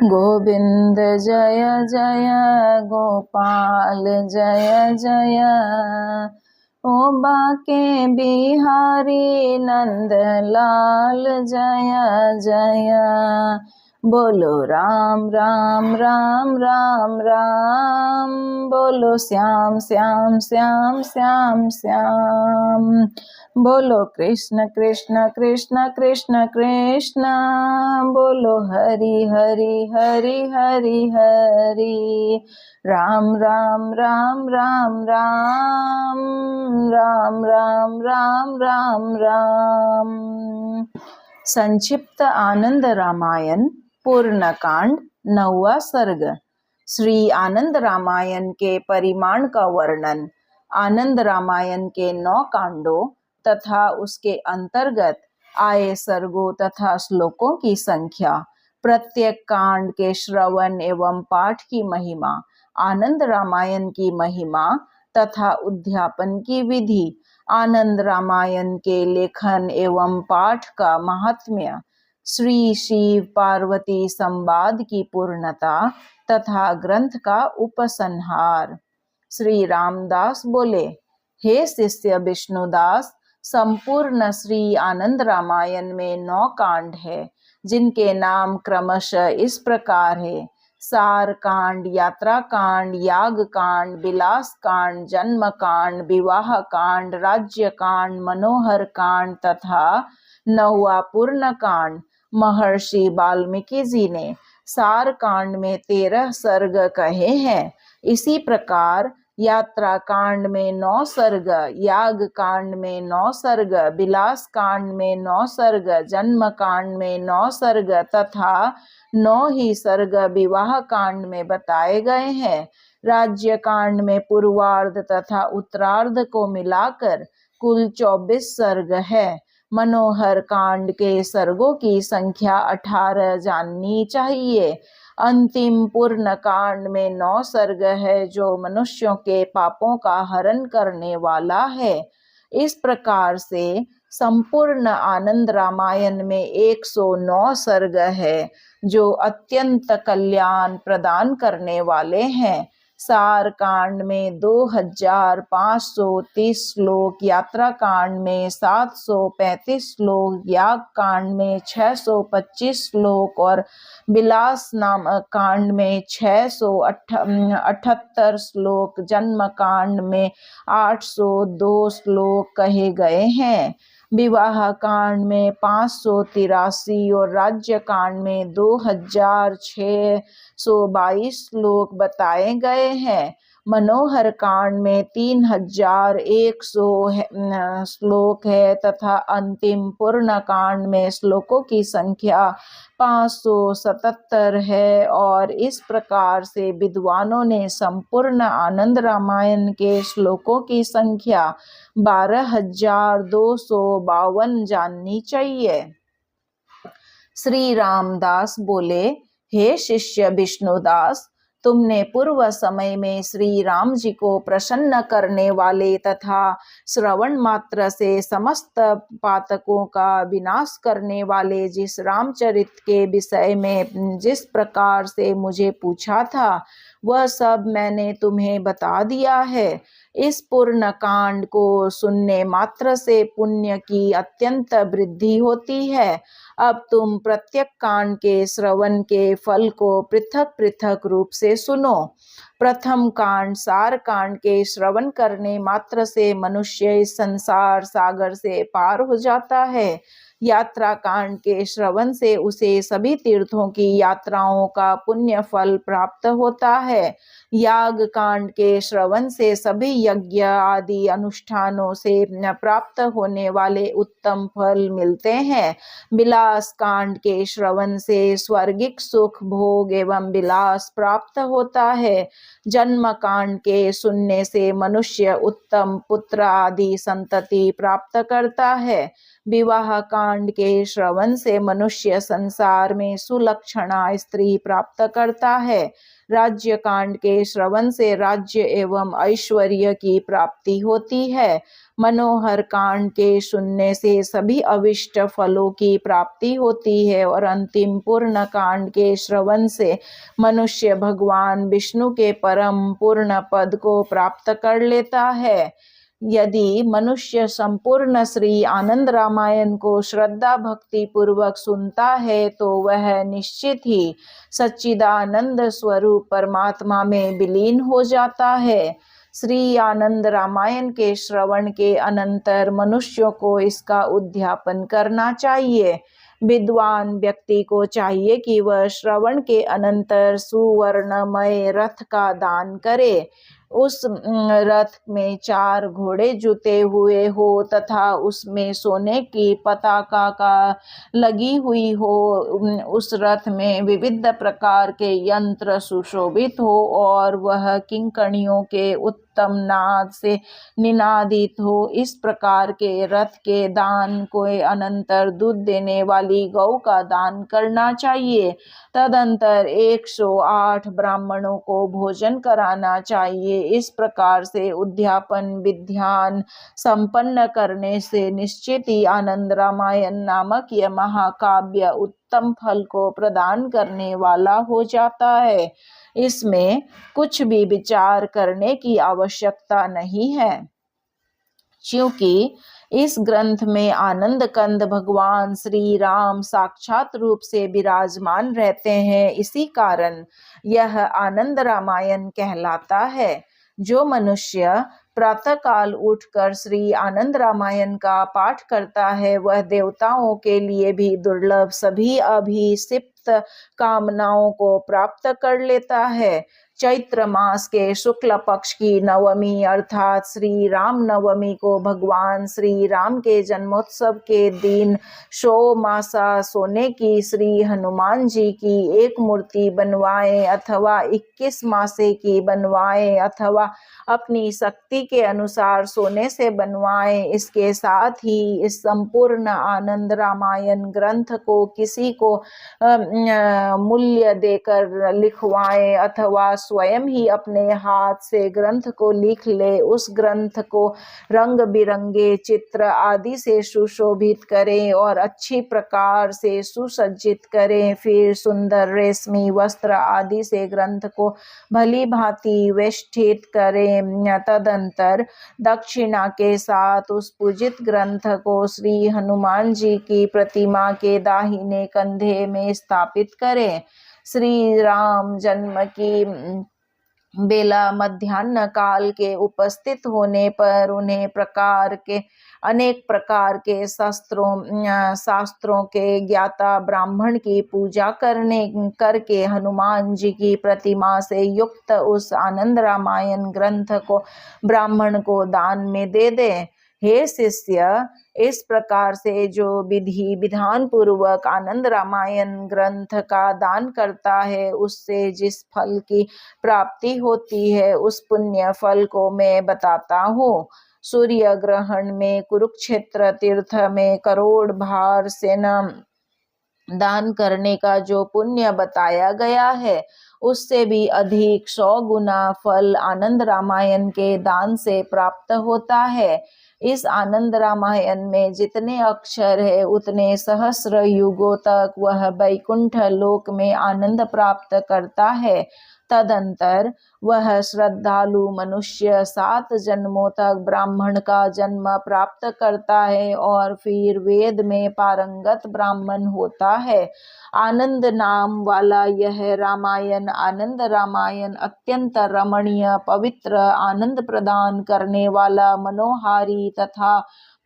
गोविंद जय जय गोपाल जय जय ओ बाके बिहारी नंद लाल जय जय। बोलो राम राम राम राम राम, बोलो श्याम श्याम श्याम श्याम श्याम, बोलो कृष्ण कृष्ण कृष्ण कृष्ण कृष्ण, बोलो हरि हरि हरि हरि हरि, राम राम राम राम राम, राम राम राम राम राम। संक्षिप्त आनंद रामायण पूर्णकांड 9वां सर्ग। श्री आनंद रामायण के परिमाण का वर्णन। आनंद रामायण के 9 कांडों तथा उसके अंतर्गत आए सर्गों तथा श्लोकों की संख्या, प्रत्येक कांड के श्रवण एवं पाठ की महिमा, आनंद रामायण की महिमा तथा उद्यापन की विधि, आनंद रामायण के लेखन एवं पाठ का महात्म्य, श्री शिव पार्वती संवाद की पूर्णता तथा ग्रंथ का उपसंहार। श्री रामदास बोले, हे शिष्य विष्णुदास, संपूर्ण श्री आनंद रामायण में 9 कांड है, जिनके नाम क्रमशः इस प्रकार है: सार कांड, यात्रा कांड, याग कांड, विलास कांड, जन्म कांड, विवाह कांड, राज्य कांड, मनोहर कांड तथा 9वां पूर्ण कांड। महर्षि वाल्मीकि जी ने सार कांड में 13 सर्ग कहे हैं। इसी प्रकार यात्रा कांड में 9 सर्ग, याग कांड में 9 सर्ग, विलास कांड में 9 सर्ग, जन्म कांड में 9 सर्ग तथा 9 ही सर्ग विवाह कांड में बताए गए हैं। राज्य कांड में पूर्वार्ध तथा उत्तरार्ध को मिलाकर कुल 24 सर्ग है। मनोहर कांड के सर्गों की संख्या 18 जाननी चाहिए। अंतिम पूर्ण कांड में 9 सर्ग है, जो मनुष्यों के पापों का हरण करने वाला है। इस प्रकार से संपूर्ण आनंद रामायण में 109 सर्ग है, जो अत्यंत कल्याण प्रदान करने वाले हैं। सार कांड में 2530 श्लोक, यात्रा कांड में 735 श्लोक, याग कांड में 625 श्लोक और विलास नामक कांड में 678 श्लोक, जन्म कांड में 802 श्लोक कहे गए हैं। विवाह कांड में 583 और राज्य कांड में 2622 श्लोक बताए गए हैं। मनोहर कांड में 3100 श्लोक है तथा अंतिम पूर्ण कांड में श्लोकों की संख्या 577 है। और इस प्रकार से विद्वानों ने संपूर्ण आनंद रामायण के श्लोकों की संख्या 12,252 जाननी चाहिए। श्री रामदास बोले, हे शिष्य विष्णुदास, तुमने पूर्व समय में श्री राम जी को प्रसन्न करने वाले तथा श्रवण मात्र से समस्त पातकों का विनाश करने वाले जिस रामचरित के विषय में जिस प्रकार से मुझे पूछा था, वह सब मैंने तुम्हें बता दिया है। इस पूर्ण कांड को सुनने मात्र से पुण्य की अत्यंत वृद्धि होती है। अब तुम प्रत्येक कांड के श्रवण के फल को पृथक पृथक रूप से सुनो। प्रथम कांड सार कांड के श्रवण करने मात्र से मनुष्य इस संसार सागर से पार हो जाता है। यात्रा कांड के श्रवण से उसे सभी तीर्थों की यात्राओं का पुण्य फल प्राप्त होता है। याग कांड के श्रवण से सभी यज्ञ आदि अनुष्ठानों से प्राप्त होने वाले उत्तम फल मिलते हैं। विलास कांड के श्रवण से स्वर्गिक सुख भोग एवं विलास प्राप्त होता है। जन्म कांड के सुनने से मनुष्य उत्तम पुत्र आदि संतति प्राप्त करता है। विवाह कांड के श्रवण से मनुष्य संसार में सुलक्षणा स्त्री प्राप्त करता है। राज्य कांड के श्रवण से राज्य एवं ऐश्वर्य की प्राप्ति होती है। मनोहर कांड के सुनने से सभी अविष्ट फलों की प्राप्ति होती है और अंतिम पूर्ण कांड के श्रवण से मनुष्य भगवान विष्णु के परम पूर्ण पद को प्राप्त कर लेता है। यदि मनुष्य संपूर्ण श्री आनंद रामायण को श्रद्धा भक्ति पूर्वक सुनता है तो वह निश्चित ही सच्चिदानंद स्वरूप परमात्मा में विलीन हो जाता है। श्री आनंद रामायण के श्रवण के अनंतर मनुष्यों को इसका उद्यापन करना चाहिए। विद्वान व्यक्ति को चाहिए कि वह श्रवण के अनंतर सुवर्णमय रथ का दान करे। उस रथ में 4 घोड़े जुते हुए हो तथा उसमें सोने की पताका का लगी हुई हो। उस रथ में विविध प्रकार के यंत्र सुशोभित हो और वह किंकणियों के उत्तम नाद से निनादित हो। इस प्रकार के रथ के दान को अनंतर दूध देने वाली गौ का दान करना चाहिए। तदंतर 108 ब्राह्मणों को भोजन कराना चाहिए। इस प्रकार से उद्यापन विधान संपन्न करने से निश्चित ही आनंद रामायण नामक यह महाकाव्य उत्तम फल को प्रदान करने वाला हो जाता है। इसमें कुछ भी विचार करने की आवश्यकता नहीं है, क्योंकि इस ग्रंथ में आनंद कंद भगवान श्री राम साक्षात रूप से विराजमान रहते हैं। इसी कारण यह आनंद रामायण कहलाता है। जो मनुष्य प्रातःकाल उठकर श्री आनंद रामायण का पाठ करता है वह देवताओं के लिए भी दुर्लभ सभी अभिषिप्त कामनाओं को प्राप्त कर लेता है। चैत्र मास के शुक्ल पक्ष की नवमी अर्थात श्री राम नवमी को भगवान श्री राम के जन्मोत्सव के दिन 100 मासा सोने की श्री हनुमान जी की एक मूर्ति बनवाएं अथवा 21 मासे की बनवाएं अथवा अपनी शक्ति के अनुसार सोने से बनवाएं। इसके साथ ही इस संपूर्ण आनंद रामायण ग्रंथ को किसी को मूल्य देकर लिखवाएं अथवा स्वयं ही अपने हाथ से ग्रंथ को लिख ले। उस ग्रंथ को रंग बिरंगे चित्र आदि से सुशोभित करें और अच्छी प्रकार से सुसज्जित करें। फिर सुंदर रेशमी वस्त्र आदि से ग्रंथ को भली भांति वेष्टित करें। तदंतर दक्षिणा के साथ उस पूजित ग्रंथ को श्री हनुमान जी की प्रतिमा के दाहिने कंधे में स्थापित करें। श्री राम जन्म की बेला मध्याह्न काल के उपस्थित होने पर उन्हें अनेक प्रकार के शास्त्रों के ज्ञाता ब्राह्मण की पूजा करके हनुमान जी की प्रतिमा से युक्त उस आनंद रामायण ग्रंथ को ब्राह्मण को दान में दे दें। हे शिष्य, इस प्रकार से जो विधि विधान पूर्वक आनंद रामायण ग्रंथ का दान करता है उससे जिस फल की प्राप्ति होती है उस पुण्य फल को मैं बताता हूँ। सूर्य ग्रहण में कुरुक्षेत्र तीर्थ में करोड़ भार सेना दान करने का जो पुण्य बताया गया है उससे भी अधिक 100 गुना फल आनंद रामायण के दान से प्राप्त होता है। इस आनंद रामायण में जितने अक्षर है उतने सहस्र युगों तक वह वैकुंठ लोक में आनंद प्राप्त करता है। तदंतर वह श्रद्धालु मनुष्य 7 जन्मों तक ब्राह्मण का जन्म प्राप्त करता है और फिर वेद में पारंगत ब्राह्मण होता है। आनंद नाम वाला यह रामायण आनंद रामायण अत्यंत रमणीय पवित्र आनंद प्रदान करने वाला मनोहारी तथा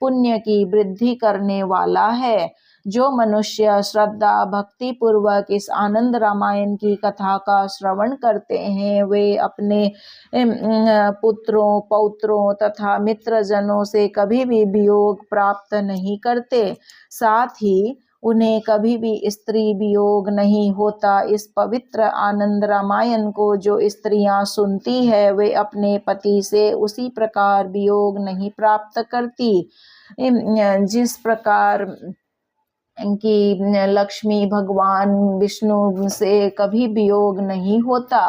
पुण्य की वृद्धि करने वाला है। जो मनुष्य श्रद्धा भक्ति पूर्वक इस आनंद रामायण की कथा का श्रवण करते हैं वे अपने पुत्रों पौत्रों तथा मित्रजनों से कभी भी वियोग प्राप्त नहीं करते। साथ ही उन्हें कभी भी स्त्री वियोग नहीं होता। इस पवित्र आनंद रामायण को जो स्त्रियां सुनती है वे अपने पति से उसी प्रकार वियोग नहीं प्राप्त करती जिस प्रकार कि लक्ष्मी भगवान विष्णु से कभी वियोग नहीं होता।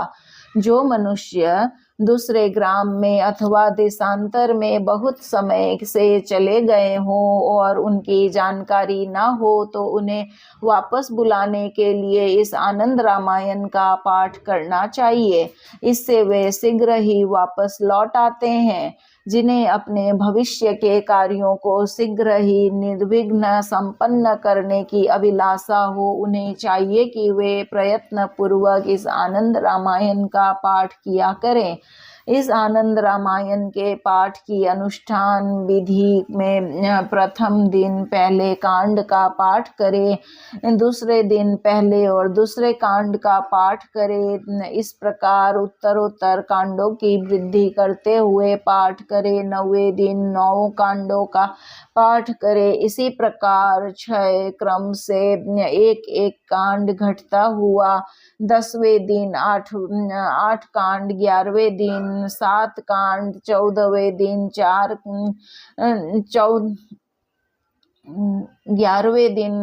जो मनुष्य दूसरे ग्राम में अथवा देशांतर में बहुत समय से चले गए हों और उनकी जानकारी ना हो तो उन्हें वापस बुलाने के लिए इस आनंद रामायण का पाठ करना चाहिए। इससे वे शीघ्र ही वापस लौट आते हैं। जिन्हें अपने भविष्य के कार्यों को शीघ्र ही निर्विघ्न संपन्न करने की अभिलाषा हो, उन्हें चाहिए कि वे प्रयत्न पूर्वक इस आनंद रामायण का पाठ किया करें। इस आनंद रामायण के पाठ की अनुष्ठान विधि में प्रथम दिन पहले कांड का पाठ करें, दूसरे दिन पहले और दूसरे कांड का पाठ करें। इस प्रकार उत्तरोत्तर कांडों की वृद्धि करते हुए पाठ करें। 9वें दिन 9 कांडों का पाठ करें। इसी प्रकार 6 क्रम से एक एक कांड घटता हुआ 10वें दिन 8 कांड, 11वें दिन 7 कांड, 14वें दिन 11वें दिन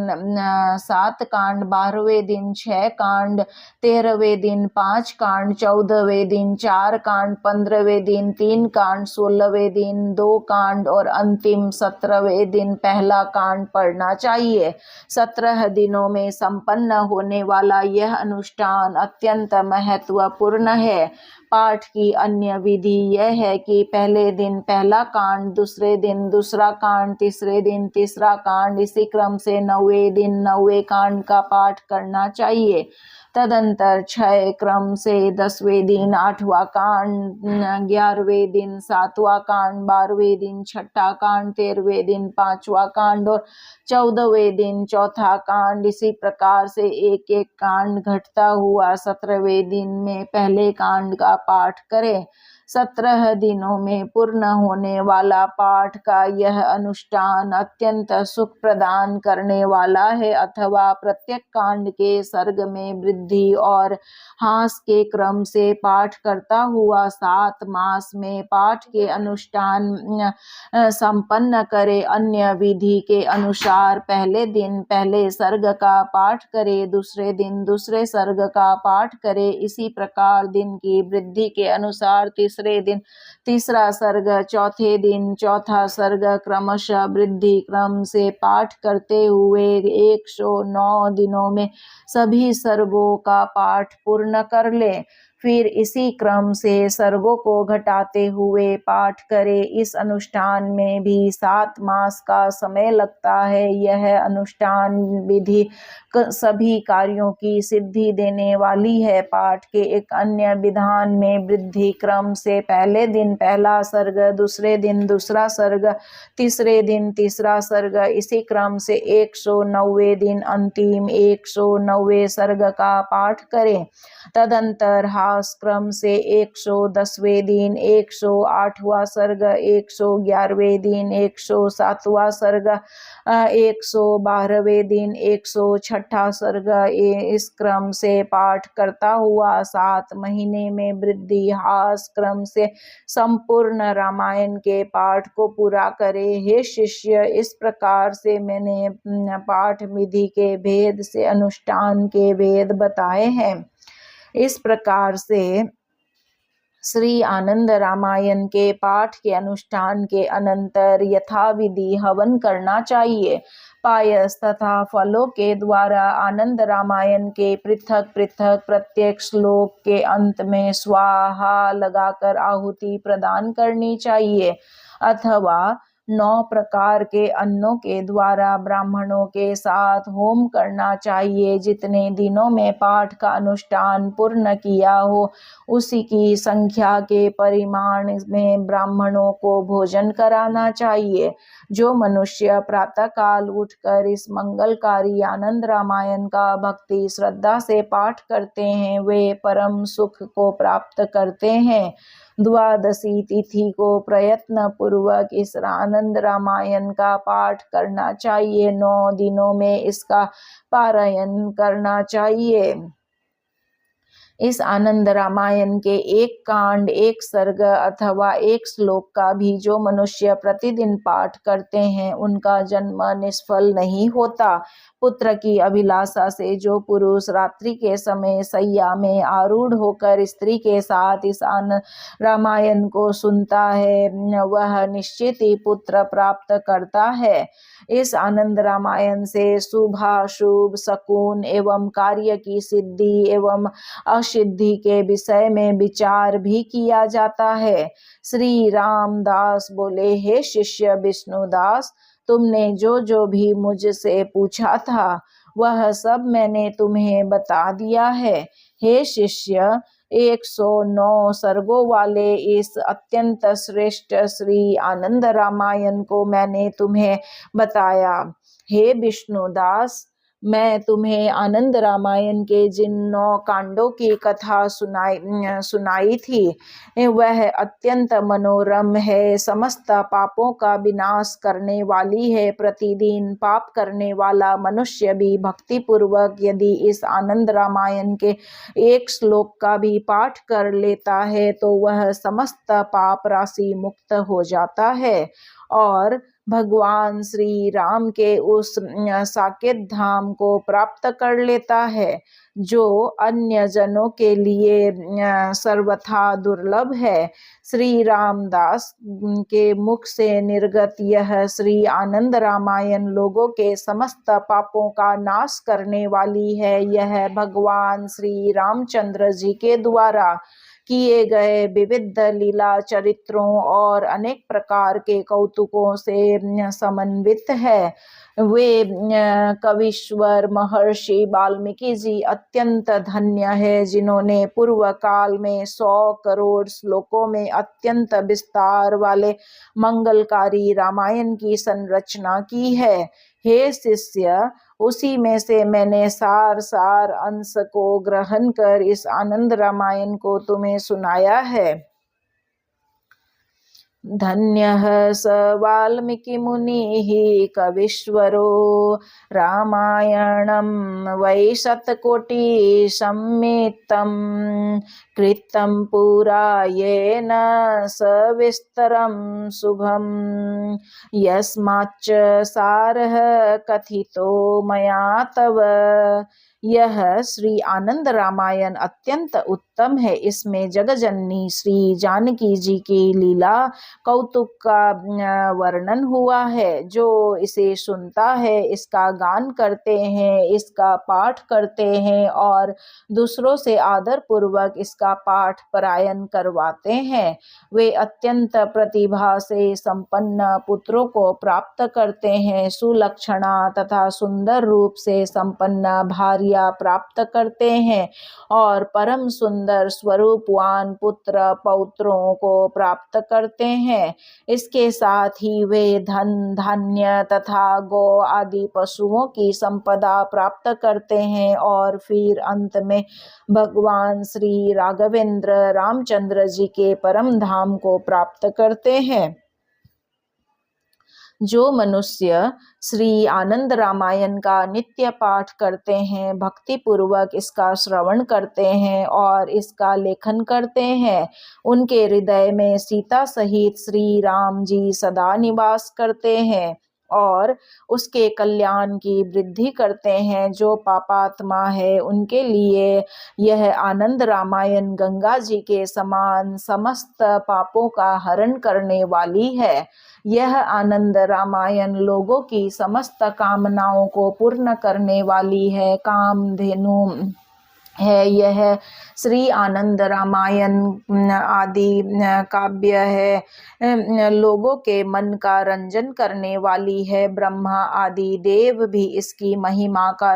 7 कांड, 12वें दिन 6 कांड, 13वें दिन 5 कांड, 14वें दिन 4 कांड, 15वें दिन 3 कांड, 16वें दिन 2 कांड और अंतिम 17वें दिन पहला कांड पढ़ना चाहिए। 17 दिनों में संपन्न होने वाला यह अनुष्ठान अत्यंत महत्वपूर्ण है। पाठ की अन्य विधि यह है कि पहले दिन पहला कांड, दूसरे दिन दूसरा कांड, तीसरे दिन तीसरा कांड, इसी क्रम से 9वें दिन 9वें कांड का पाठ करना चाहिए। तदंतर 6 क्रम से 10वें दिन 8वां कांड, 11वें दिन 7वां कांड, 12वें दिन 6ठा कांड, 13वें दिन 5वां कांड और 14वें दिन 4था कांड। इसी प्रकार से एक एक कांड घटता हुआ 17वें दिन में पहले कांड का पाठ करें। 17 दिनों में पूर्ण होने वाला पाठ का यह अनुष्ठान अत्यंत सुख प्रदान करने वाला है, अथवा प्रत्येक कांड के सर्ग में वृद्धि और हास के क्रम से पाठ करता हुआ 7 मास में पाठ के अनुष्ठान संपन्न करे। अन्य विधि के अनुसार पहले दिन पहले सर्ग का पाठ करे, दूसरे दिन दूसरे सर्ग का पाठ करे। इसी प्रकार दिन की वृद्धि के अनुसार तीसरे दिन तीसरा सर्ग, चौथे दिन चौथा सर्ग क्रमशः वृद्धि क्रम से पाठ करते हुए 109 दिनों में सभी सर्गों का पाठ पूर्ण कर ले। फिर इसी क्रम से सर्गों को घटाते हुए पाठ करे। इस अनुष्ठान में भी 7 मास का समय लगता है। यह अनुष्ठान विधि सभी कार्यों की सिद्धि देने वाली है। पाठ के एक अन्य विधान में वृद्धि क्रम से पहले दिन पहला सर्ग, दूसरे दिन दूसरा सर्ग, तीसरे दिन तीसरा सर्ग, इसी क्रम से 109वें दिन अंतिम 109वें सर्ग का पाठ करें। तदंतर हास क्रम से 110वें दिन 108वां सर्ग, 111वें दिन 107वां सर्ग, 112वें दिन 106ठा सर्ग, इस क्रम से पाठ करता हुआ 7 महीने में वृद्धि हास क्रम से संपूर्ण रामायण के पाठ को पूरा करे। हे शिष्य, इस प्रकार से मैंने पाठ विधि के भेद से अनुष्ठान के भेद बताए हैं। इस प्रकार से श्री आनंद रामायण के पाठ के अनुष्ठान के अनंतर यथाविधि हवन करना चाहिए। पायस तथा फलों के द्वारा आनंद रामायण के पृथक पृथक प्रत्येक श्लोक के अंत में स्वाहा लगाकर आहुति प्रदान करनी चाहिए, अथवा 9 प्रकार के अन्नों के द्वारा ब्राह्मणों के साथ होम करना चाहिए। जितने दिनों में पाठ का अनुष्ठान पूर्ण किया हो, उसी की संख्या के परिमाण में ब्राह्मणों को भोजन कराना चाहिए। जो मनुष्य प्रातःकाल उठकर इस मंगलकारी आनंद रामायण का भक्ति श्रद्धा से पाठ करते हैं, वे परम सुख को प्राप्त करते हैं। द्वादशी तिथि को प्रयत्न पूर्वक इस आनंद रामायण का पाठ करना चाहिए। 9 दिनों में इसका पारायण करना चाहिए। इस आनंद रामायण के एक कांड, एक सर्ग अथवा एक श्लोक का भी जो मनुष्य प्रतिदिन पाठ करते हैं उनका जन्म निष्फल नहीं होता। पुत्र की अभिलाषा से जो पुरुष रात्रि के समय सैया में आरूढ़ होकर स्त्री के साथ इस रामायण को सुनता है वह निश्चित ही पुत्र प्राप्त करता है। इस आनंद रामायण से शुभाशुभ शकुन एवं कार्य की सिद्धि एवं असिद्धि के विषय में विचार भी किया जाता है। श्री रामदास बोले, हे शिष्य विष्णुदास, तुमने जो जो भी मुझसे पूछा था वह सब मैंने तुम्हें बता दिया है। हे शिष्य, 109 सर्गों वाले इस अत्यंत श्रेष्ठ श्री आनंद रामायण को मैंने तुम्हें बताया। हे विष्णुदास, मैं तुम्हें आनंद रामायण के जिन 9 कांडों की कथा सुनाई थी वह अत्यंत मनोरम है, समस्त पापों का विनाश करने वाली है। प्रतिदिन पाप करने वाला मनुष्य भी भक्ति पूर्वक यदि इस आनंद रामायण के एक श्लोक का भी पाठ कर लेता है तो वह समस्त पाप राशि मुक्त हो जाता है और भगवान श्री राम के उस साकेत धाम को प्राप्त कर लेता है जो अन्य जनों के लिए सर्वथा दुर्लभ है। श्री रामदास के मुख से निर्गत यह श्री आनंद रामायण लोगों के समस्त पापों का नाश करने वाली है। यह भगवान श्री रामचंद्र जी के द्वारा किए गए विविध लीला चरित्रों और अनेक प्रकार के कौतुकों से समन्वित है। वे कवीश्वर महर्षि वाल्मीकि जी अत्यंत धन्य है जिन्होंने पूर्व काल में 100 करोड़ श्लोकों में अत्यंत विस्तार वाले मंगलकारी रामायण की संरचना की है। हे शिष्य, उसी में से मैंने सार अंश को ग्रहण कर इस आनंद रामायण को तुम्हें सुनाया है। धन्यः स वाल्मीकि मुनिः कवीश्वरो रामायणं वै शतकोटि सम्मितं कृतं पुरा येन सविस्तरं शुभं यस्माच्च सारः कथितो मया तव। यह श्री आनंद रामायण अत्यंत उत्तम है। इसमें जगजननी श्री जानकी जी की लीला कौतुक का वर्णन हुआ है। जो इसे सुनता है, इसका गान करते हैं, इसका पाठ करते हैं और दूसरों से आदर पूर्वक इसका पाठ पारायण करवाते हैं, वे अत्यंत प्रतिभा से संपन्न पुत्रों को प्राप्त करते हैं, सुलक्षणा तथा सुंदर रूप से संपन्न भार्या प्राप्त करते हैं और परम सुंदर स्वरूपवान पुत्र पौत्रों को प्राप्त करते हैं। इसके साथ ही वे धन धान्य तथा गौ आदि पशुओं की संपदा प्राप्त करते हैं और फिर अंत में भगवान श्री राघवेंद्र रामचंद्र जी के परम धाम को प्राप्त करते हैं। जो मनुष्य श्री आनंद रामायण का नित्य पाठ करते हैं, भक्ति पूर्वक इसका श्रवण करते हैं और इसका लेखन करते हैं, उनके हृदय में सीता सहित श्री राम जी सदा निवास करते हैं और उसके कल्याण की वृद्धि करते हैं। जो पापात्मा है उनके लिए यह आनंद रामायण गंगा जी के समान समस्त पापों का हरण करने वाली है। यह आनंद रामायण लोगों की समस्त कामनाओं को पूर्ण करने वाली है, कामधेनु है। यह श्री आनंद रामायण आदि काव्य है, लोगों के मन का रंजन करने वाली है। ब्रह्मा आदि देव भी इसकी महिमा का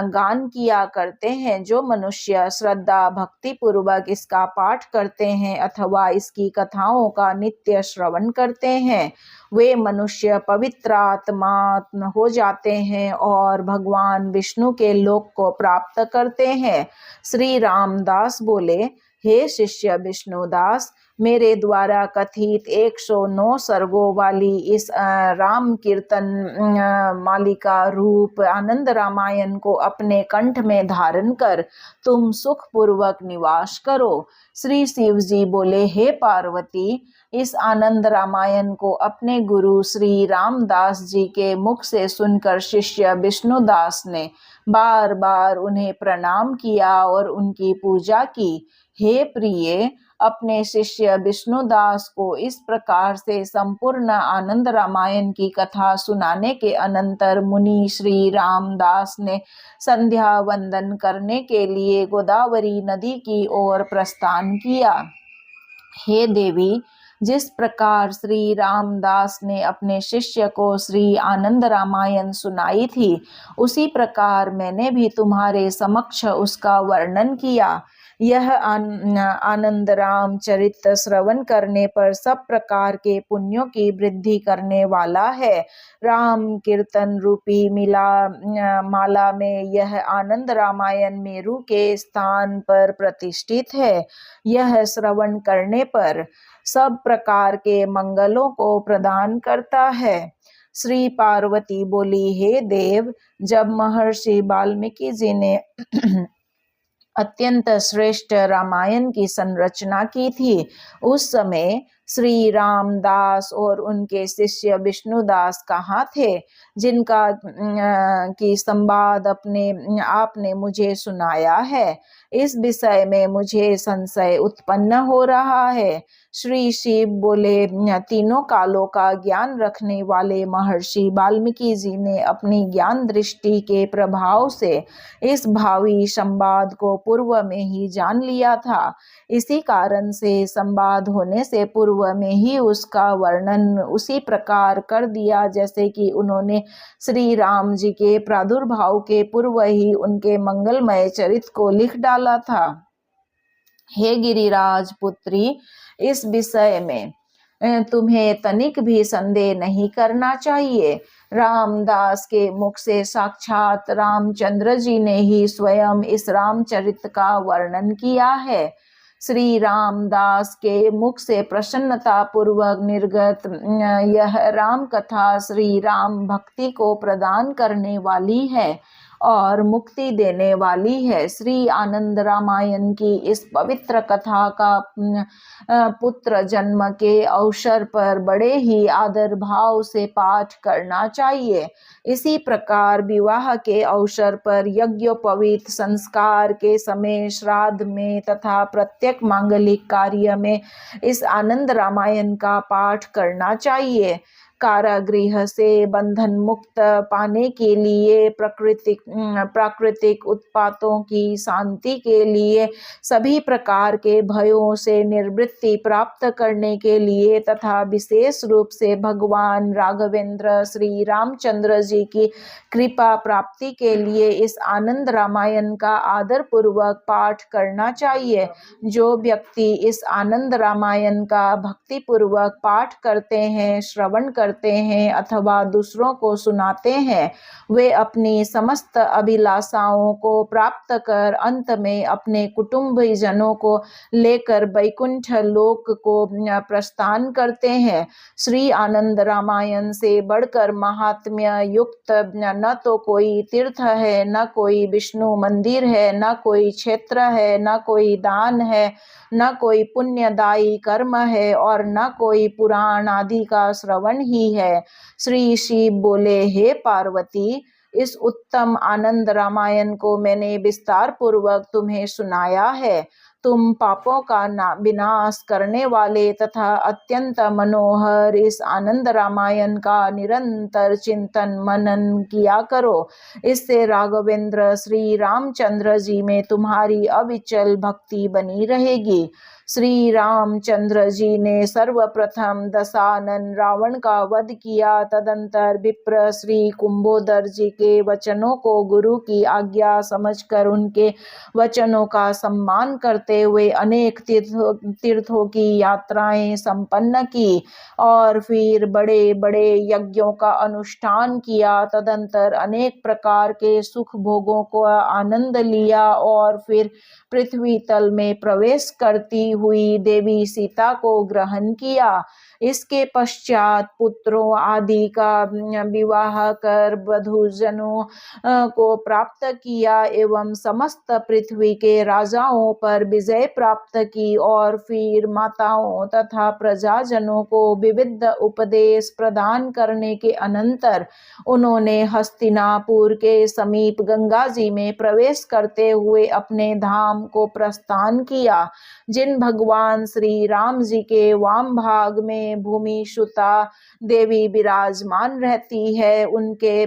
गान किया करते हैं। जो मनुष्य श्रद्धा भक्ति पूर्वक इसका पाठ करते हैं अथवा इसकी कथाओं का नित्य श्रवण करते हैं, वे मनुष्य पवित्र आत्मा हो जाते हैं और भगवान विष्णु के लोक को प्राप्त करते हैं। श्री रामदास बोले, हे शिष्य विष्णुदास, मेरे द्वारा कथित 109 सर्गों वाली इस राम कीर्तन मालिका रूप आनंद रामायण को अपने कंठ में धारण कर तुम सुखपूर्वक निवास करो। श्री शिव जी बोले, हे पार्वती, इस आनंद रामायण को अपने गुरु श्री रामदास जी के मुख से सुनकर शिष्य विष्णुदास ने बार बार उन्हें प्रणाम किया और उनकी पूजा की। हे प्रिय, अपने शिष्य विष्णुदास को इस प्रकार से संपूर्ण आनंद रामायण की कथा सुनाने के अनंतर मुनि श्री रामदास ने संध्या वंदन करने के लिए गोदावरी नदी की ओर प्रस्थान किया। हे देवी, जिस प्रकार श्री रामदास ने अपने शिष्य को श्री आनंद रामायण सुनाई थी, उसी प्रकार मैंने भी तुम्हारे समक्ष उसका वर्णन किया। यह आनंद राम चरित श्रवण करने पर सब प्रकार के पुण्यों की वृद्धि करने वाला है। राम कीर्तन रूपी माला में यह आनंद रामायण मेरु के स्थान पर प्रतिष्ठित है। यह श्रवण करने पर सब प्रकार के मंगलों को प्रदान करता है। श्री पार्वती बोली, हे देव, जब महर्षि वाल्मीकि जी ने अत्यंत श्रेष्ठ रामायण की संरचना की थी, उस समय श्री रामदास और उनके शिष्य विष्णुदास कहाँ थे, जिनका की संवाद आपने मुझे सुनाया है। इस विषय में मुझे संशय उत्पन्न हो रहा है। श्री शिव बोले, तीनों कालों का ज्ञान रखने वाले महर्षि वाल्मीकि जी ने अपनी ज्ञान दृष्टि के प्रभाव से इस भावी संवाद को पूर्व में ही जान लिया था। इसी कारण से संवाद होने से पूर्व में ही उसका वर्णन उसी प्रकार कर दिया जैसे कि उन्होंने श्री राम जी के प्रादुर्भाव के पूर्व ही उनके मंगलमय चरित को लिख डाला था। हे गिरिराज पुत्री, इस विषय में तुम्हें तनिक भी संदेह नहीं करना चाहिए। रामदास के मुख से साक्षात रामचंद्र जी ने ही स्वयं इस रामचरित का वर्णन किया है। श्री रामदास के मुख से प्रसन्नता पूर्वक निर्गत यह राम कथा श्री राम भक्ति को प्रदान करने वाली है और मुक्ति देने वाली है। श्री आनंद रामायण की इस पवित्र कथा का पुत्र जन्म के अवसर पर बड़े ही आदर भाव से पाठ करना चाहिए। इसी प्रकार विवाह के अवसर पर यज्ञोपवीत संस्कार के समय, श्राद्ध में तथा प्रत्येक मांगलिक कार्य में इस आनंद रामायण का पाठ करना चाहिए। कारागृह से बंधन मुक्त पाने के लिए, प्राकृतिक उत्पातों की शांति के लिए, सभी प्रकार के भयों से निवृत्ति प्राप्त करने के लिए तथा विशेष रूप से भगवान राघवेंद्र श्री रामचंद्र जी की कृपा प्राप्ति के लिए इस आनंद रामायण का आदर पूर्वक पाठ करना चाहिए। जो व्यक्ति इस आनंद रामायण का भक्ति पूर्वक पाठ करते हैं, श्रवण करते हैं अथवा दूसरों को सुनाते हैं, वे अपनी समस्त अभिलाषाओं को प्राप्त कर अंत में अपने कुटुंबीजनों को लेकर वैकुंठ लोक को प्रस्थान करते हैं। श्री आनंद रामायण से बढ़कर महात्म्य युक्त न तो कोई तीर्थ है, न कोई विष्णु मंदिर है, न कोई क्षेत्र है, न कोई दान है, न कोई पुण्यदायी कर्म है और न कोई पुराण आदि का श्रवण ही है। श्री शिव बोले, हे पार्वती, इस उत्तम आनंद रामायण को मैंने विस्तार पूर्वक तुम्हें सुनाया है। तुम पापों का विनाश करने वाले तथा अत्यंत मनोहर इस आनंद रामायण का निरंतर चिंतन मनन किया करो। इससे राघवेंद्र श्री रामचंद्र जी में तुम्हारी अविचल भक्ति बनी रहेगी। श्री रामचंद्र जी ने सर्वप्रथम दशानन रावण का वध किया। तदंतर विप्र श्री कुंभोदर जी के वचनों को गुरु की आज्ञा समझकर उनके वचनों का सम्मान करते हुए अनेक तीर्थों की यात्राएं संपन्न की और फिर बड़े बड़े यज्ञों का अनुष्ठान किया। तदंतर अनेक प्रकार के सुख भोगों को आनंद लिया और फिर पृथ्वी तल में प्रवेश करती हुई देवी सीता को ग्रहण किया। इसके पश्चात पुत्रों आदि का विवाह कर बधूजनों को प्राप्त किया एवं समस्त पृथ्वी के राजाओं पर विजय प्राप्त की और फिर माताओं तथा प्रजाजनों को विविध उपदेश प्रदान करने के अनंतर उन्होंने हस्तिनापुर के समीप गंगा जी में प्रवेश करते हुए अपने धाम को प्रस्थान किया। जिन भगवान श्री राम जी के वाम भाग में भूमि सुता देवी विराजमान रहती है, उनके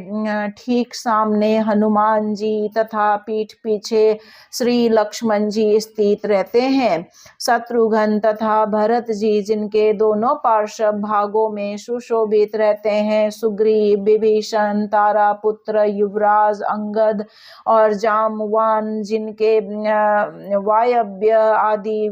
ठीक सामने हनुमान जी तथा पीठ पीछे श्री लक्ष्मण जी स्थित रहते हैं। शत्रुघ्न तथा भरत जी जिनके दोनों पार्श्व भागों में सुशोभित रहते हैं, सुग्रीव, विभीषण, तारा पुत्र युवराज अंगद और जामवान जिनके वायव्य आदि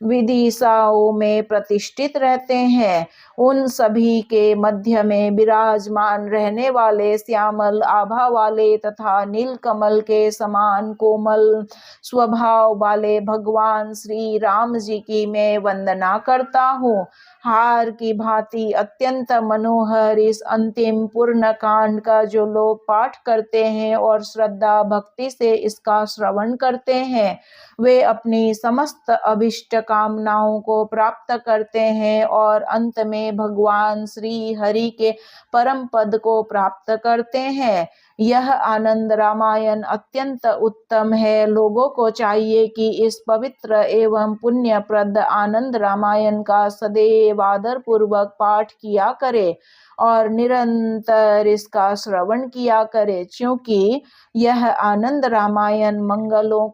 विदिशाओं में प्रतिष्ठित रहते हैं, उन सभी के मध्य में विराजमान रहने वाले श्यामल आभा वाले तथा नीलकमल के समान कोमल स्वभाव वाले भगवान श्री राम जी की मैं वंदना करता हूँ। हार की भांति अत्यंत मनोहर इस अंतिम पूर्ण कांड का जो लोग पाठ करते हैं और श्रद्धा भक्ति से इसका श्रवण करते हैं, वे अपनी समस्त अभिष्ट कामनाओं को प्राप्त करते हैं और अंत में भगवान श्री हरि के परम पद को प्राप्त करते हैं। यह आनंद रामायण अत्यंत उत्तम है। लोगों को चाहिए कि इस पवित्र एवं पुण्यप्रद आनंद रामायण का सदैव आदर पूर्वक पाठ किया करे और निरंतर इसका श्रवण किया करे, क्योंकि यह आनंद रामायण मंगलों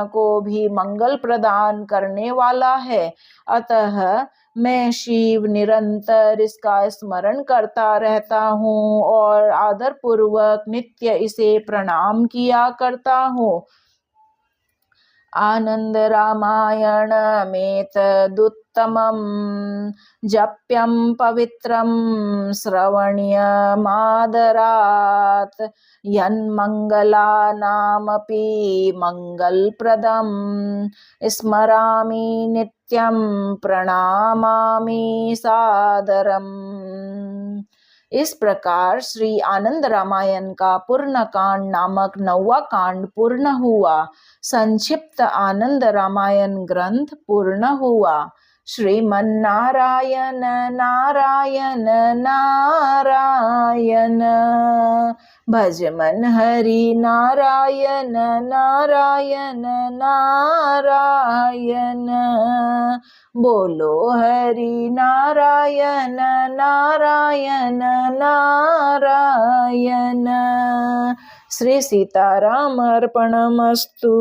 को भी मंगल प्रदान करने वाला है। अतः मैं शिव निरंतर इसका स्मरण करता रहता हूँ और आदर पूर्वक नित्य इसे प्रणाम किया करता हूँ। आनंद रामायण मेतदुत्तमं जप्यं पवित्रं श्रवण्यमादरात् यन्मङ्गलानामपि मङ्गलप्रदं स्मरामि नित्यं प्रणमामि सादरम्। इस प्रकार श्री आनंद रामायण का पूर्ण कांड नामक 9वां कांड पूर्ण हुआ। संक्षिप्त आनंद रामायण ग्रंथ पूर्ण हुआ। श्रीमन्नारायण नारायण नारायण, भज मन हरि नारायण नारायण नारायण, बोलो हरि नारायण नारायण नारायण। श्री सीताराम अर्पणमस्तु।